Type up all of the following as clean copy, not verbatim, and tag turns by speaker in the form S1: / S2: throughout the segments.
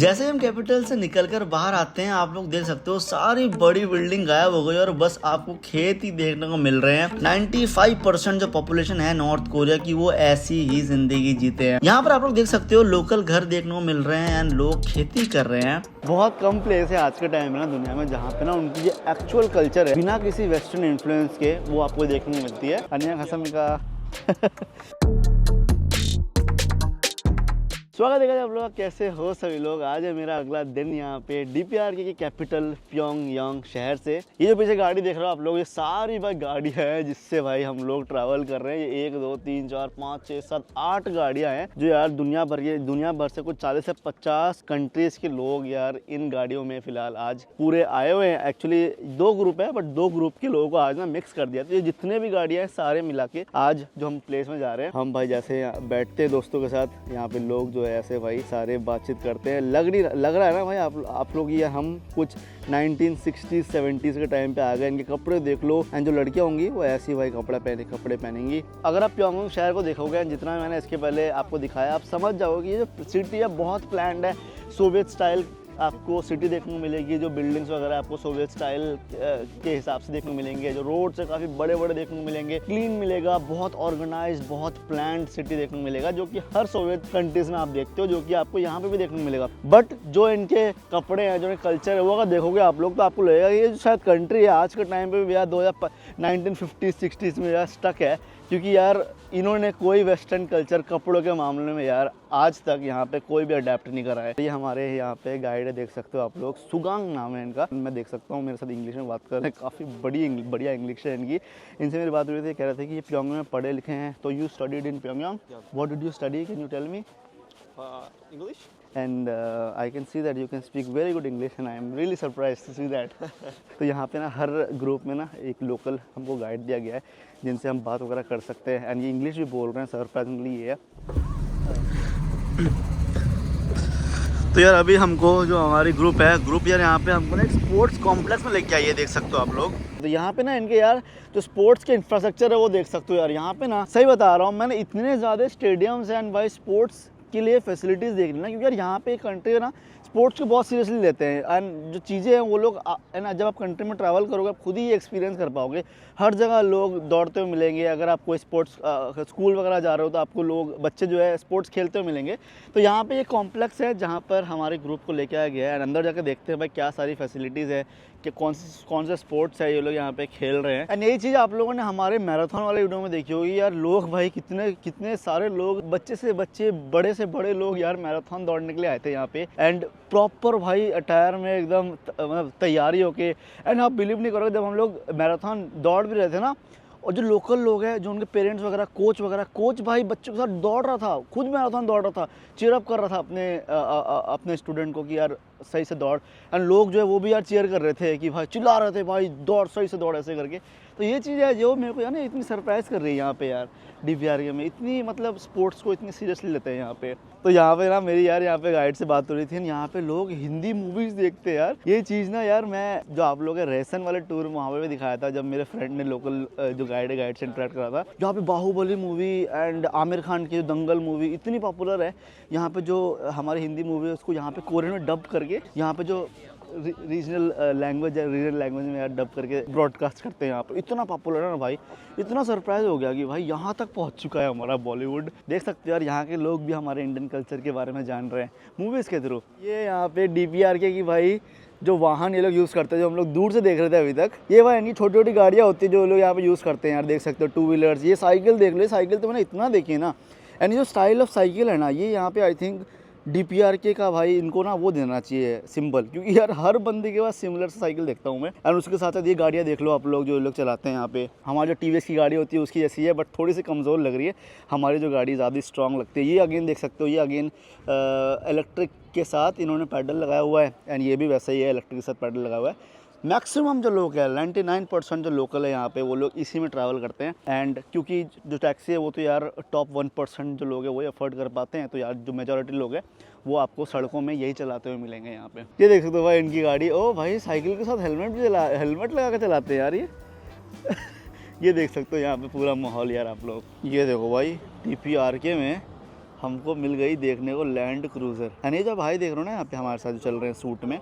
S1: जैसे हम कैपिटल से निकलकर बाहर आते हैं, आप लोग देख सकते हो सारी बड़ी बिल्डिंग गायब हो गई और बस आपको खेत ही देखने को मिल रहे हैं। 95% जो पॉपुलेशन है नॉर्थ कोरिया की वो ऐसी ही जिंदगी जीते हैं। यहाँ पर आप लोग देख सकते हो लोकल घर देखने को मिल रहे हैं एंड लोग खेती कर रहे हैं। बहुत कम प्लेस है आज के टाइम में ना दुनिया में जहाँ पे ना उनकी जो एक्चुअल कल्चर है बिना किसी वेस्टर्न इन्फ्लुएंस के वो आपको देखने को मिलती है। अन्य खसम का स्वागत है आप लोग, कैसे हो सभी लोग। आज है मेरा अगला दिन यहाँ पे डीपीआर की कैपिटल प्योंगयांग शहर से। ये जो पीछे गाड़ी देख रहे हो आप लोग, ये सारी भाई गाड़ियाँ हैं जिससे भाई हम लोग ट्रैवल कर रहे हैं। ये 1 2 3 4 5 6 7 8 गाड़ियाँ हैं जो यार दुनिया भर से कुछ 40 से 50 कंट्रीज के लोग यार इन गाड़ियों में फिलहाल आज पूरे आए हुए हैं। एक्चुअली 2 ग्रुप है बट 2 ग्रुप के लोगों को आज ना मिक्स कर दिया। तो ये जितने भी गाड़ियाँ हैं सारे मिला के आज जो हम प्लेस में जा रहे हैं, हम भाई जैसे बैठते हैं दोस्तों के साथ यहाँ पे लोग जो ऐसे भाई सारे बातचीत करते हैं। लग रहा है ना भाई आप लोग ये हम कुछ 1960s 70s के टाइम पे आ गए। इनके कपड़े देख लो एंड जो लड़कियां होंगी वो ऐसी भाई कपड़े पहनेंगी। अगर आप प्योंगयांग शहर को देखोगे जितना मैंने इसके पहले आपको दिखाया, आप समझ जाओगे ये जो सिटी है बहुत प्लान्ड है। सोवियत स्टाइल आपको सिटी देखने को मिलेगी, जो बिल्डिंग्स वगैरह आपको सोवियत स्टाइल के हिसाब से देखने को मिलेंगे। जो रोड्स है काफ़ी बड़े बड़े देखने को मिलेंगे, क्लीन मिलेगा, बहुत ऑर्गेनाइज्ड बहुत प्लान्ड सिटी देखने को मिलेगा, जो कि हर सोवियत कंट्रीज में आप देखते हो, जो कि आपको यहाँ पे भी देखने को मिलेगा। बट जो इनके कपड़े हैं, जो इनके कल्चर है, वो अगर देखोगे आप लोग तो आपको लगेगा ये शायद कंट्री है आज के टाइम पे भी यार 1950s 60s में यार स्टक है, क्योंकि यार इन्होंने कोई वेस्टर्न कल्चर कपड़ों के मामले में यार आज तक यहाँ पे कोई भी अडेप्ट नहीं करा है। ये हमारे यहाँ पे गाइड है, देख सकते हो आप लोग, सुगांग नाम है इनका। मैं देख सकता हूँ मेरे साथ इंग्लिश में बात कर रहे हैं, काफ़ी बढ़िया इंग्लिश है इनकी। इनसे मेरी बात हुई थी, कह रहे थे कि ये प्योंगयांग में पढ़े लिखे हैं। तो you studied in Pyongyang, what did you study, can you tell me? English. And I can see that you can speak very good English and I am really surprised to see that. तो यहाँ पे ना हर group में ना एक local हमको guide दिया गया है जिनसे हम बात वगैरह कर सकते हैं। एंड ये इंग्लिश भी बोल रहे हैं, सरप्राइजिंगली ये है। तो यार अभी हमको जो हमारी ग्रुप यार यहाँ पे हमको ना एक स्पोर्ट्स कॉम्प्लेक्स में लेके आई है, देख सकते हो आप लोग। तो यहाँ पे ना इनके यार जो स्पोर्ट्स के इंफ्रास्ट्रक्चर है वो देख सकते हो यार। यहाँ पे ना सही बता रहा हूँ मैंने, इतने ज़्यादा स्टेडियम्स एंड भाई स्पोर्ट्स के लिए फैसिलिटीज़ देख लेना, क्योंकि यार यहाँ पे एक कंट्री है ना स्पोर्ट्स को बहुत सीरियसली लेते हैं। एंड जो चीज़ें हैं वो लोग है ना, जब आप कंट्री में ट्रैवल करोगे आप खुद ही एक्सपीरियंस कर पाओगे। हर जगह लोग दौड़ते हुए मिलेंगे। अगर आप कोई स्पोर्ट्स स्कूल वगैरह जा रहे हो तो आपको लोग बच्चे जो है स्पोर्ट्स खेलते हुए मिलेंगे। तो यहाँ पे एक कॉम्प्लेक्स है जहाँ पर हमारे ग्रुप को लेके आया गया है। एंड अंदर जाकर देखते हैं भाई क्या सारी फैसिलिटीज़ है कि कौन से स्पोर्ट्स है ये लोग यहाँ पे खेल रहे हैं। एंड यही चीज़ आप लोगों ने हमारे मैराथन वाले वीडियो में देखी होगी यार। लोग भाई कितने सारे लोग, बच्चे से बच्चे बड़े से बड़े लोग यार मैराथन दौड़ने के लिए आए थे यहाँ पे। एंड प्रॉपर भाई अटायर में एकदम मतलब तैयारी होके। एंड आप बिलीव नहीं करोगे, जब हम लोग मैराथन दौड़ भी रहे थे ना, और जो लोकल लोग हैं, जो उनके पेरेंट्स वगैरह, कोच भाई बच्चों के साथ दौड़ रहा था, खुद मैराथन दौड़ रहा था, चीयर अप कर रहा था अपने स्टूडेंट को कि यार सही से दौड़। एंड लोग जो है वो भी यार चीयर कर रहे थे कि भाई चिल्ला रहे थे भाई दौड़, सही से दौड़, ऐसे करके। तो ये चीज़ है जो मेरे को यार ना इतनी सरप्राइज़ कर रही है यहाँ पे यार डीपीआर में। इतनी मतलब स्पोर्ट्स को इतनी सीरियसली लेते हैं यहाँ पे। तो यहाँ पे ना मेरी यार यहाँ पे गाइड से बात हो रही थी, यहाँ पे लोग हिंदी मूवीज़ देखते हैं यार। ये चीज़ ना यार मैं जो आप लोगों के रेसन वाले टूर में वहाँ पे भी दिखाया था, जब मेरे फ्रेंड ने लोकल जो गाइड से इंटरेक्ट करा था। यहाँ पे बाहुबली मूवी एंड आमिर खान की जो दंगल मूवी इतनी पॉपुलर है यहाँ पे। जो हमारी हिंदी मूवी है उसको यहाँ पे कोरियन में डब करके, यहाँ पे जो रीजनल लैंग्वेज में यार डब करके ब्रॉडकास्ट करते हैं यहाँ पर। इतना पॉपुलर है ना भाई, इतना सरप्राइज हो गया कि भाई यहाँ तक पहुँच चुका है हमारा बॉलीवुड। देख सकते हो यार यहाँ के लोग भी हमारे इंडियन कल्चर के बारे में जान रहे हैं मूवीज़ के थ्रू। ये यहाँ पे डीपीआर के कि भाई जो वाहन ये लोग यूज़ करते हैं, जो हम लोग दूर से देख रहे थे अभी तक, ये भाई इनकी छोटी छोटी गाड़ियाँ होती है जो लोग यहाँ पे यूज़ करते हैं यार। देख सकते हो 2 व्हीलर्स। ये साइकिल देख लो, साइकिल तो मैंने इतना देखी है ना। एंड जो स्टाइल ऑफ साइकिल है ना, ये यहाँ पे आई थिंक डीपीआर के का भाई इनको ना वो देना चाहिए सिंबल, क्योंकि यार हर बंदे के पास सिमिलर साइकिल देखता हूँ मैं। और उसके साथ साथ ये गाड़ियाँ देख लो आप लोग जो लोग चलाते हैं यहाँ पे। हमारी जो टीवीएस की गाड़ी होती है उसकी जैसी है बट थोड़ी सी कमज़ोर लग रही है, हमारी जो गाड़ी ज़्यादा स्ट्रॉन्ग लगती है। ये अगेन देख सकते हो, ये अगेन इलेक्ट्रिक के साथ इन्होंने पैडल लगाया हुआ है। एंड ये भी वैसा ही है, इलेक्ट्रिक के साथ पैडल लगाया हुआ है। मैक्सिमम जो लोग हैं 99% जो लोकल है यहाँ पे वो लोग इसी में ट्रैवल करते हैं। एंड क्योंकि जो टैक्सी है वो तो यार टॉप 1% जो लोग हैं वही अफोर्ड कर पाते हैं। तो यार जो मेजॉरिटी लोग हैं वो आपको सड़कों में यही चलाते हुए मिलेंगे यहाँ पे। ये देख सकते हो भाई इनकी गाड़ी। ओ भाई साइकिल के साथ हेलमेट लगा कर चलाते हैं यार ये। ये देख सकते हो यहाँ पे पूरा माहौल यार आप लोग। ये देखो भाई डीपीआर के में हमको मिल गई देखने को लैंड क्रूज़र। एंड ये जो भाई देख रहे हो ना यहाँ पे हमारे साथ जो चल रहे हैं सूट में,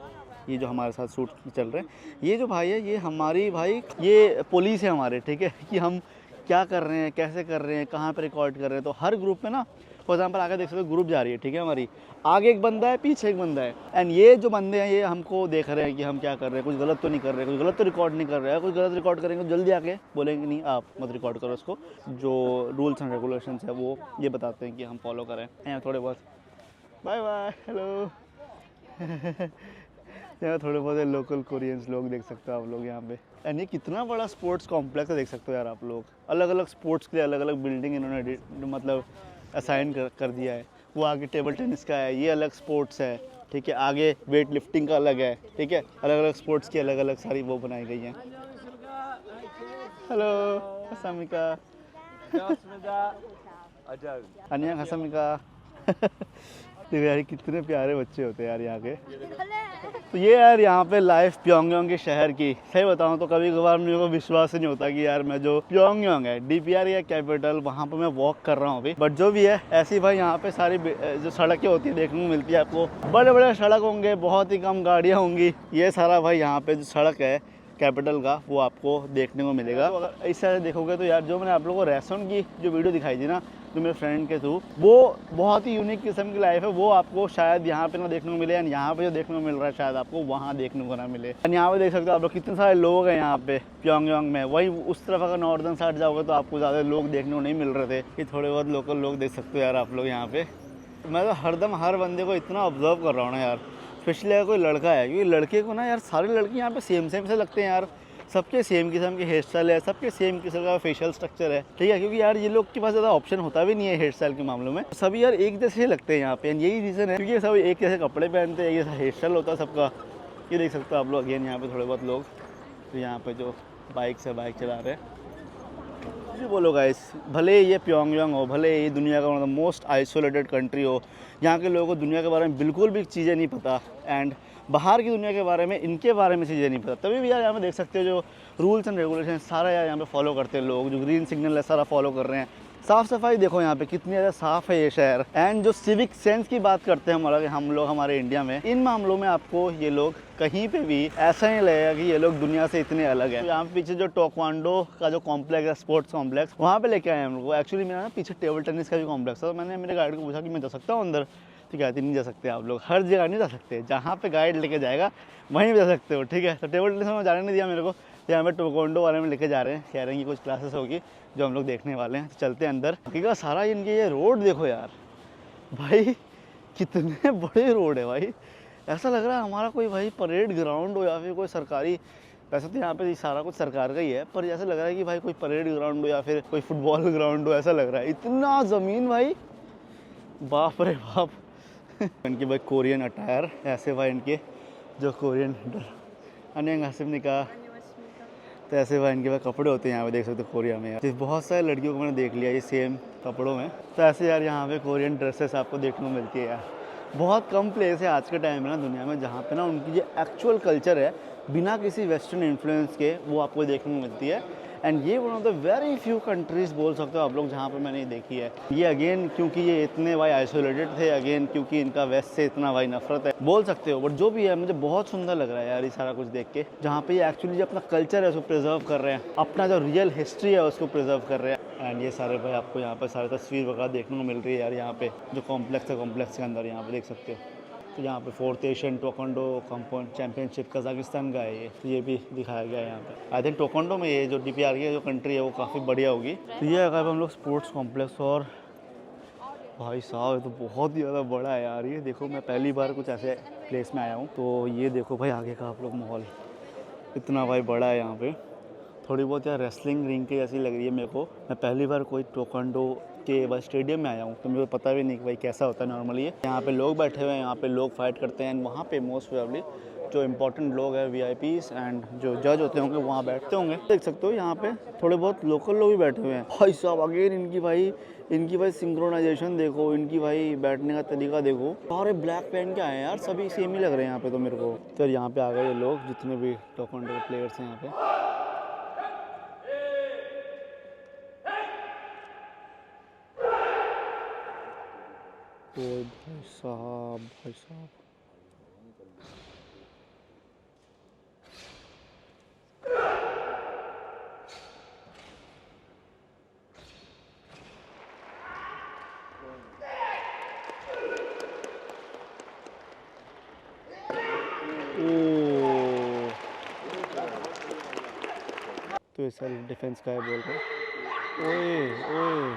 S1: ये जो हमारे साथ सूट में चल रहे हैं, ये जो भाई है ये हमारी भाई ये पुलिस है हमारे, ठीक है, कि हम क्या कर रहे हैं, कैसे कर रहे हैं, कहाँ पे रिकॉर्ड कर रहे हैं। तो हर ग्रुप में ना फॉर एग्जाम्पल आगे देख सकते हो ग्रुप जा रही है, ठीक है, हमारी आगे एक बंदा है, पीछे एक बंदा है। एंड ये जो बंदे हैं ये हमको देख रहे हैं कि हम क्या कर रहे हैं, कुछ गलत तो नहीं कर रहे, कुछ गलत तो रिकॉर्ड नहीं कर रहे हैं। कुछ गलत रिकॉर्ड करेंगे तो जल्दी आके बोलेंगे नहीं आप मत रिकॉर्ड करो उसको। जो रूल्स एंड रेगुलेशंस है वो ये बताते हैं कि हम फॉलो करें। यहाँ थोड़े बहुत बाय बाय हेलो यहाँ थोड़े बहुत लोकल कोरियंस लोग देख सकते हो आप लोग यहाँ पे। एंड ये कितना बड़ा स्पोर्ट्स कॉम्प्लेक्स है देख सकते हो यार आप लोग। अलग अलग स्पोर्ट्स के लिए अलग अलग बिल्डिंग इन्होंने मतलब असाइन कर दिया है। वो आगे टेबल टेनिस का है, ये अलग स्पोर्ट्स है, ठीक है, आगे वेट लिफ्टिंग का अलग है, ठीक है, अलग अलग स्पोर्ट्स की अलग अलग सारी वो बनाई गई हैं। हेलो हसामिका अन्या हसामिका देखो यार कितने प्यारे बच्चे होते हैं यार यहाँ के। तो ये यार यहाँ पे लाइफ प्योंगयांग के शहर की सही बताऊँ तो कभी कभार मेरे को विश्वास ही नहीं होता कि यार मैं जो प्योंगयांग है DPR या कैपिटल वहाँ पे मैं वॉक कर रहा हूँ अभी। बट जो भी है ऐसी भाई यहाँ पे सारी जो सड़कें होती है देखने को मिलती है आपको। बड़े बड़े सड़क होंगे, बहुत ही कम गाड़ियाँ होंगी। ये सारा भाई यहाँ पे जो सड़क है कैपिटल का वो आपको देखने को मिलेगा। तो अगर इस तरह से देखोगे तो यार जो मैंने आप लोगों को रेस्टोरेंट की जो वीडियो दिखाई थी ना जो मेरे फ्रेंड के थ्रू, वो बहुत ही यूनिक किस्म की लाइफ है। वो आपको शायद यहाँ पे ना देखने को मिले, एंड यहाँ पे जो देखने को मिल रहा है शायद आपको वहाँ देखने को ना मिले। एंड यहाँ पे देख सकते हो आप लोग कितने सारे लोग हैं यहाँ पे प्योंगयांग में। वही उस तरफ अगर नॉर्दर्न साइड जाओगे तो आपको ज़्यादा लोग देखने को नहीं मिल रहे थे। कि थोड़े बहुत लोकल लोग देख सकते हो यार आप लोग यहाँ पे। मैं तो हरदम हर बंदे को इतना ऑब्जर्व कर रहा हूँ ना यार, स्पेशली अगर कोई लड़का है, क्योंकि लड़के को ना यार सारे लड़के यहाँ पे सेम से लगते हैं यार। सबके सेम किस्म के हेयर स्टाइल है, सबके सेम किस्म का फेशियल स्ट्रक्चर है, ठीक है, क्योंकि यार ये लोग के पास ज़्यादा ऑप्शन होता भी नहीं है हेयर स्टाइल के मामलों में। सभी यार एक जैसे लगते हैं यहाँ पे, यही रीज़न है क्योंकि सब एक जैसे कपड़े पहनते हैं, एक जैसा हेयर स्टाइल होता है सबका। ये देख सकते हो आप लोग अगेन यहाँ पे थोड़े बहुत लोग तो यहाँ पे जो बाइक से बाइक चला रहे हैं। जी बोलो गाइस, भले ये प्योंगयांग हो, भले ये दुनिया का one of the most isolated country हो, यहाँ के लोगों को दुनिया के बारे में बिल्कुल भी चीज़ें नहीं पता, एंड बाहर की दुनिया के बारे में इनके बारे में चीज़ें नहीं पता, तभी भी यार यहाँ पे देख सकते हो जो रूल्स एंड रेगुलेशन सारा यार यहाँ पे फॉलो करते हैं लोग। जो ग्रीन सिग्नल है सारा फॉलो कर रहे हैं। साफ़ सफाई देखो यहाँ पे कितनी ज़्यादा साफ़ है ये शहर। एंड जो सिविक सेंस की बात करते हैं हम लोग हमारे इंडिया में, इन मामलों में आपको ये लोग कहीं पे भी ऐसा नहीं लगेगा कि ये लोग दुनिया से इतने अलग है। तो यहाँ पे पीछे जो टोक्वांडो का जो कॉम्प्लेक्स है, स्पोर्ट्स कॉम्प्लेक्स, वहाँ पे लेके आए हम लोग। एक्चुअली मेरा ना पीछे टेबल टेनिस का भी कॉम्प्लेक्स था। तो मैंने मेरे गाइड को पूछा कि मैं जा सकता हूँ अंदर, तो कहते नहीं जा सकते आप लोग, हर जगह नहीं जा सकते, जहाँ पे गाइड लेके जाएगा वहीं जा सकते हो, ठीक है। तो टेबल टेनिस में जाने नहीं दिया मेरे को, तो यहाँ पे टोक्वांडो वाले में लेके जा रहे हैं, कह रहे हैं कि कुछ क्लासेस होगी जो हम लोग देखने वाले हैं। तो चलते हैं अंदर। क्योंकि सारा इनके ये रोड देखो यार भाई, कितने बड़े रोड है भाई। ऐसा लग रहा है हमारा कोई भाई परेड ग्राउंड हो या फिर कोई सरकारी, वैसे तो यहाँ पे सारा कुछ सरकार का ही है, पर ऐसा लग रहा है कि भाई कोई परेड ग्राउंड हो या फिर कोई फुटबॉल ग्राउंड हो, ऐसा लग रहा है। इतना ज़मीन भाई, बाप रे बाप। इनके भाई कोरियन अटायर ऐसे भाई, इनके जो कोरियन अन्य हासिम ने कहा, तो ऐसे भाई इनके पास कपड़े होते हैं यहाँ पे देख सकते हो कोरिया में। यार बहुत सारे लड़कियों को मैंने देख लिया ये सेम कपड़ों में। तो ऐसे यार यहाँ पे कोरियन ड्रेसेस आपको देखने को मिलती है यार। बहुत कम प्लेस है आज के टाइम में ना दुनिया में जहाँ पे ना उनकी जो एक्चुअल कल्चर है बिना किसी वेस्टर्न इन्फ्लुएंस के वो आपको देखने को मिलती है। एंड ये one of the very few countries बोल सकते हो आप लोग जहाँ पे मैंने देखी है। ये अगेन क्योंकि ये इतने भाई आइसोलेटेड थे, अगेन क्योंकि इनका वेस्ट से इतना भाई नफरत है बोल सकते हो। बट जो भी है मुझे बहुत सुंदर लग रहा है यार ये सारा कुछ देख के, जहाँ पे ये एक्चुअली जो अपना कल्चर है उसको प्रिजर्व कर रहे हैं, अपना जो रियल हिस्ट्री है उसको प्रिजर्व कर रहे हैं। एंड ये सारे भाई आपको यहाँ पर सारे तस्वीर वगैरह देखने को मिल रही है यार। यहाँ पे जो कॉम्प्लेक्स है, कॉम्प्लेक्स के अंदर यहाँ पे देख सकते हो। तो यहाँ पे 4th Asian taekwondo compound championship Kazakhstan का है ये, तो ये भी दिखाया गया है यहाँ पे। आई थिंक टोकंडो में ये जो DPR की जो कंट्री है वो काफ़ी बढ़िया होगी। तो ये अगर हम लोग स्पोर्ट्स कॉम्प्लेक्स, और भाई साहब ये तो बहुत ही ज़्यादा बड़ा है यार। ये देखो मैं पहली बार कुछ ऐसे प्लेस में आया हूँ, तो ये देखो भाई आगे का आप लोग माहौल इतना भाई बड़ा है यहाँ पे। थोड़ी बहुत यार रेसलिंग रिंग की जैसी लग रही है मेरे को। मैं पहली बार कोई टोकंडो के बस स्टेडियम में आया हूँ, तो मेरे को पता भी नहीं कि भाई कैसा होता है नॉर्मली। यहाँ पे लोग बैठे हुए हैं, यहाँ पे लोग फाइट करते हैं। वहाँ पे मोस्ट प्रोबेबली जो इंपॉर्टेंट लोग हैं VIPs एंड जो जज होते होंगे वहाँ बैठते होंगे। देख सकते हो यहाँ पे थोड़े बहुत लोकल लोग भी बैठे हुए हैं। भाई साहब अगेन इनकी भाई सिंक्रोनाइजेशन देखो, इनकी भाई बैठने का तरीका देखो। सारे ब्लैक पहन के आए हैं यार, सभी सेम ही लग रहे हैं यहाँ पे तो मेरे को। तो यहाँ पे आ गए ये लोग जितने भी टोकंडो के प्लेयर्स हैं यहाँ पे। ओए भाई साहब, भाई साहब। ओ, तो ये सेल्फ डिफेंस का है बोल रहे हैं। ओए ओए,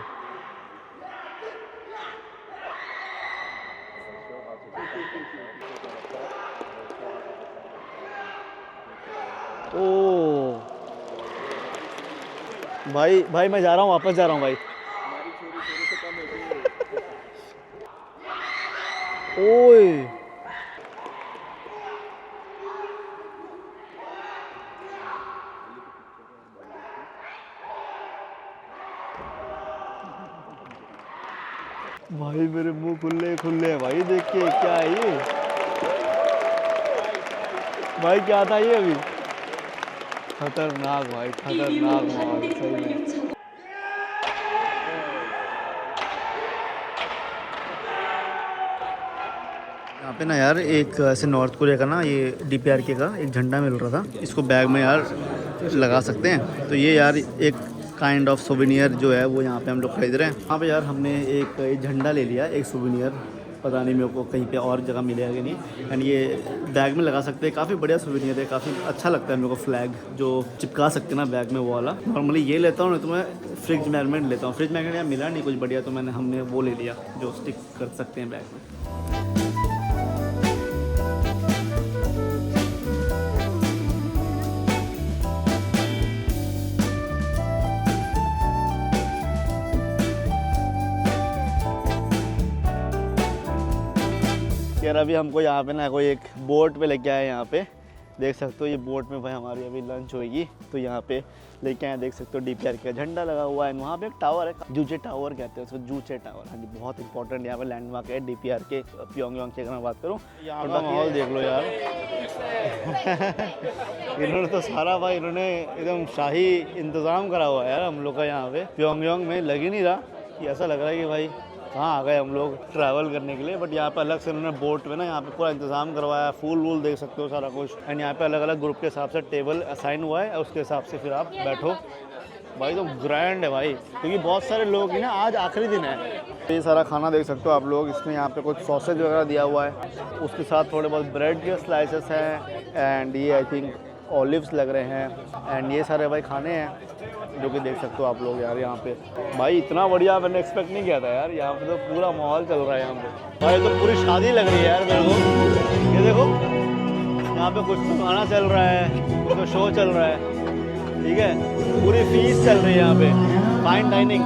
S1: ओ भाई भाई मैं जा रहा हूँ, वापस जा रहा हूँ भाई। ओए भाई, मेरे मुंह खुले खुले हैं भाई देख के। क्या है ये भाई, क्या था ये अभी? खतरनाक भाई, खतरनाक माहौल सही में। यहाँ पे ना यार एक ऐसे नॉर्थ कोरिया का ना ये DPRK का एक झंडा मिल रहा था, इसको बैग में यार लगा सकते हैं। तो ये यार एक काइंड ऑफ सोवेनियर जो है वो यहाँ पे हम लोग खरीद रहे हैं। यहाँ पे यार हमने एक झंडा ले लिया, एक सोवेनियर। पता नहीं मेरे को कहीं पे और जगह मिलेगा कि नहीं। एंड ये बैग में लगा सकते हैं, काफ़ी बढ़िया सोवेनियर है, काफ़ी अच्छा लगता है मेरे को। फ्लैग जो चिपका सकते हैं ना बैग में, वो वाला। नॉर्मली ये लेता हूँ, नहीं तो मैं फ्रिज मैग्नेट लेता हूँ। फ्रिज मैग्नेट यहाँ मिला नहीं कुछ बढ़िया, तो हमने वो ले लिया जो स्टिक कर सकते हैं बैग में। यार अभी हमको यहाँ पे ना कोई एक बोट पे लेके आए। यहाँ पे देख सकते हो, ये बोट में भाई हमारी अभी लंच होएगी। तो यहाँ पे लेके आए, देख सकते हो DPRK का झंडा लगा हुआ है। वहाँ पे एक टावर है, जूचे टावर कहते हैं उसको, जूचे टावर। हाँ जी, बहुत इंपॉर्टेंट यहाँ पे लैंडमार्क है DPRK प्योंगयांग की। अगर मैं बात करूँ, यहाँ का माहौल देख लो यार। इन्होंने तो सारा भाई, इन्होंने एकदम शाही इंतज़ाम करा हुआ है यार हम लोग का। यहाँ पे प्योंगयांग में लग ही नहीं रहा कि, ऐसा लग रहा है कि भाई कहाँ आ गए हम लोग ट्रैवल करने के लिए। बट यहाँ पे अलग से उन्होंने बोट में ना यहाँ पे पूरा इंतजाम करवाया, फूल वूल देख सकते हो सारा कुछ। एंड यहाँ पे अलग अलग ग्रुप के हिसाब से टेबल असाइन हुआ है, उसके हिसाब से फिर आप बैठो भाई। तो ग्रैंड है भाई, क्योंकि बहुत सारे लोग ही ना, आज आखिरी दिन है। ये सारा खाना देख सकते हो आप लोग। इसमें यहाँ पे कुछ सॉसेज वगैरह दिया हुआ है, उसके साथ थोड़े बहुत ब्रेड के स्लाइसेस हैं। एंड ये आई थिंक ऑलिव्स लग रहे हैं। एंड ये सारे भाई खाने हैं जो कि देख सकते हो आप लोग यार। यहाँ पे भाई इतना बढ़िया मैंने एक्सपेक्ट नहीं किया था यार। यहाँ पे तो पूरा माहौल चल रहा है यहाँ पे भाई, तो पूरी शादी लग रही है यार मेरे को। ये देखो, यहाँ पे कुछ तो गाना चल रहा है, कुछ तो शो चल रहा है, ठीक है। पूरी फीस चल रही है यहाँ पे, फाइन डाइनिंग।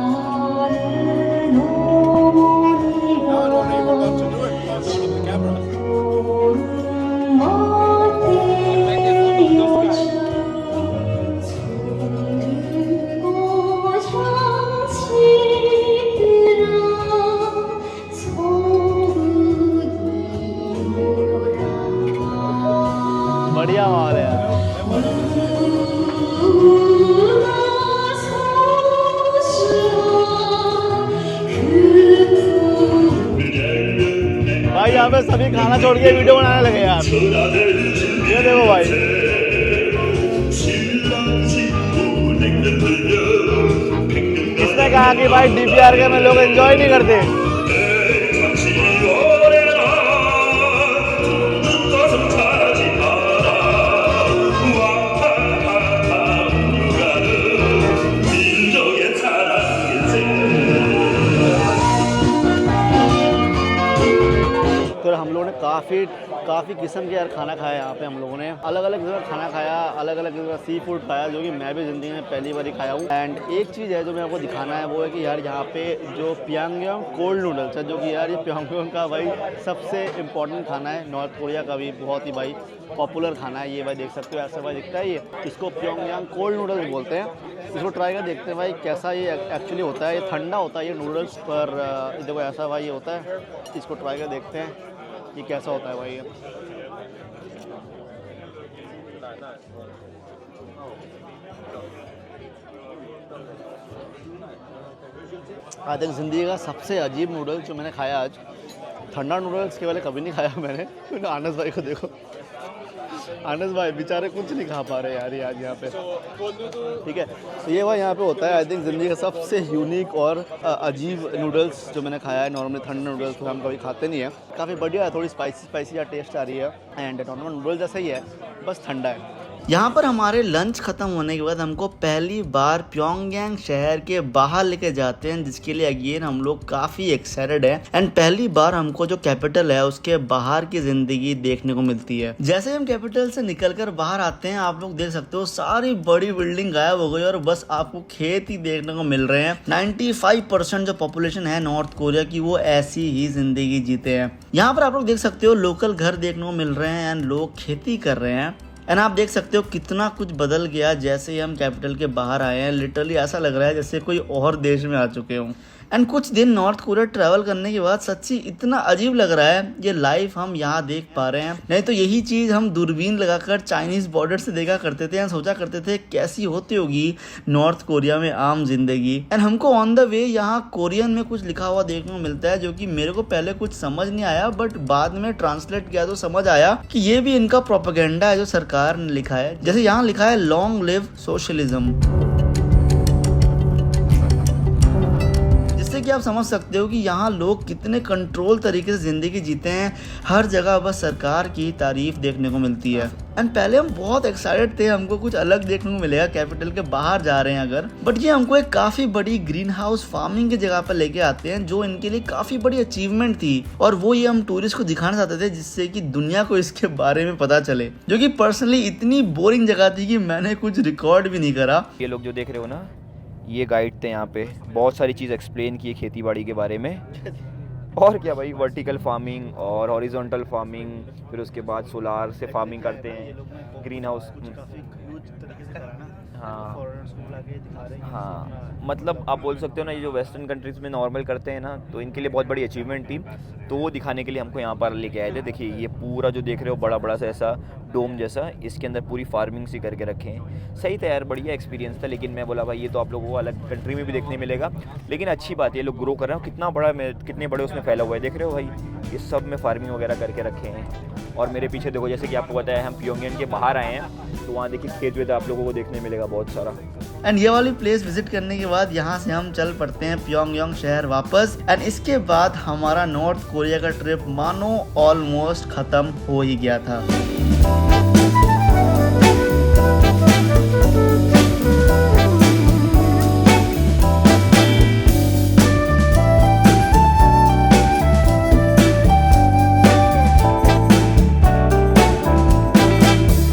S1: बढ़िया माहौल है यार। भाई यहाँ पे सभी खाना छोड़ के वीडियो बनाने लगे यार। ये देखो भाई, इसने कहा कि भाई DPRK में लोग एंजॉय नहीं करते। तो हम लोगों ने काफ़ी किस्म के यार खाना खाया। यहाँ पे हम लोगों ने अलग अलग जगह खाना खाया, अलग अलग जगह सी फूड खाया, जो कि मैं भी ज़िंदगी में पहली बार ही खाया हूँ। एंड एक चीज़ है जो मैं आपको दिखाना है, वो है कि यार यहाँ पे जो प्योंगयांग कोल्ड नूडल्स है, जो कि यार ये प्योंगयांग का भाई सबसे इम्पॉर्टेंट खाना है। नॉर्थ कोरिया का भी बहुत ही भाई पॉपुलर खाना है ये भाई। देख सकते हो ऐसा भाई दिखता है ये, इसको प्योंगयांग कोल्ड नूडल्स बोलते हैं। इसको ट्राई कर देखते हैं भाई कैसा ये एक्चुअली होता है। ये ठंडा होता है ये नूडल्स, पर देखो ऐसा भाई ये होता है। इसको ट्राई कर देखते हैं ये कैसा होता है भाई ये। आई थिंक ज़िंदगी का सबसे अजीब नूडल्स जो मैंने खाया आज, ठंडा नूडल्स के वाले कभी नहीं खाया मैंने। आनस भाई को देखो, आनस भाई बेचारे कुछ नहीं खा पा रहे यार ये आज यहाँ पे। ठीक है, तो ये वह यहाँ पे होता है आई थिंक ज़िंदगी का सबसे यूनिक और अजीब नूडल्स जो मैंने खाया है। नॉर्मली ठंडा नूडल्स तो हम कभी खाते नहीं है। काफ़ी बढ़िया है, थोड़ी स्पाइसी या टेस्ट आ रही है एंड नॉर्मल नूडल जैसा ही है, बस ठंडा है। यहाँ पर हमारे लंच ख़त्म होने के बाद हमको पहली बार प्योंगयांग शहर के बाहर लेके जाते हैं, जिसके लिए अगेन हम लोग काफ़ी एक्साइटेड हैं एंड पहली बार हमको जो कैपिटल है उसके बाहर की ज़िंदगी देखने को मिलती है। जैसे हम कैपिटल से निकलकर बाहर आते हैं आप लोग देख सकते हो सारी बड़ी बिल्डिंग गायब हो गई और बस आपको खेत ही देखने को मिल रहे हैं। 95% जो पॉपुलेशन है नॉर्थ कोरिया की वो ऐसी ही ज़िंदगी जीते हैं। यहाँ पर आप लोग देख सकते हो लोकल घर देखने को मिल रहे हैं एंड लोग खेती कर रहे हैं एंड आप देख सकते हो कितना कुछ बदल गया जैसे ही हम कैपिटल के बाहर आए हैं। लिटरली ऐसा लग रहा है जैसे कोई और देश में आ चुके हों। एंड कुछ दिन नॉर्थ कोरिया ट्रैवल करने के बाद सच्ची इतना अजीब लग रहा है ये लाइफ हम यहाँ देख पा रहे हैं। नहीं तो यही चीज़ हम दूरबीन लगाकर चाइनीज़ बॉर्डर से देखा करते थे एंड सोचा करते थे कैसी होती होगी नॉर्थ कोरिया में आम जिंदगी। एंड हमको ऑन द वे यहाँ कोरियन में कुछ लिखा हुआ देखने को मिलता है जो कि मेरे को पहले कुछ समझ नहीं आया, बट बाद में ट्रांसलेट किया तो समझ आया कि ये भी इनका प्रोपेगेंडा है जो सरकार ने लिखा है। जैसे यहाँ लिखा है लॉन्ग लिव सोशलिज्म, कि आप समझ सकते हो कि यहाँ लोग कितने कंट्रोल तरीके से ज़िंदगी जीते हैं। हर जगह बस सरकार की तारीफ देखने को मिलती है। एंड पहले हम बहुत एक्साइटेड थे, हमको कुछ अलग देखने को मिलेगा कैपिटल के बाहर जा रहे हैं अगर, बट ये हमको एक काफ़ी बड़ी ग्रीन हाउस फार्मिंग की जगह पर लेके आते हैं जो इनके लिए काफ़ी बड़ी अचीवमेंट थी और वो ये हम टूरिस्ट को दिखाना चाहते थे जिससे कि दुनिया को इसके बारे में पता चले, जो कि पर्सनली इतनी बोरिंग जगह थी कि मैंने कुछ रिकॉर्ड भी नहीं करा।
S2: ये लोग जो देख रहे हो ना, ये गाइड थे यहाँ पे, बहुत सारी चीज़ एक्सप्लेन की है खेती बाड़ी के बारे में। और क्या भाई, वर्टिकल फार्मिंग और हॉरिजॉन्टल फार्मिंग, फिर उसके बाद सोलार से फार्मिंग करते हैं, ग्रीन हाउस। हाँ, मतलब आप बोल सकते हो ना, ये जो वेस्टर्न कंट्रीज़ में नॉर्मल करते हैं ना, तो इनके लिए बहुत बड़ी अचीवमेंट थी। तो वो दिखाने के लिए हमको यहाँ पर लेके आए थे। देखिए ये पूरा जो देख रहे हो बड़ा बड़ा सा ऐसा डोम जैसा, इसके अंदर पूरी फार्मिंग सी करके रखे हैं। सही था यार, बढ़िया एक्सपीरियंस था। लेकिन मैं बोला भाई ये तो आप लोगों को अलग कंट्री में भी देखने मिलेगा, लेकिन अच्छी बात है ये लोग ग्रो कर रहे हो। कितने बड़े उसमें फैला हुआ है, देख रहे हो भाई, इस सब में फार्मिंग वगैरह करके रखे हैं। और मेरे पीछे देखो, जैसे कि आपको बताया हम प्योंगयांग के बाहर आए हैं, तो वहाँ देखिए खेत वेत आप लोगों को देखने मिलेगा बहुत सारा।
S1: एंड ये वाली प्लेस विजिट करने के बाद यहाँ से हम चल पड़ते हैं प्योंगयांग शहर वापस। एंड इसके बाद हमारा नॉर्थ कोरिया का ट्रिप मानो ऑलमोस्ट खत्म हो ही गया था।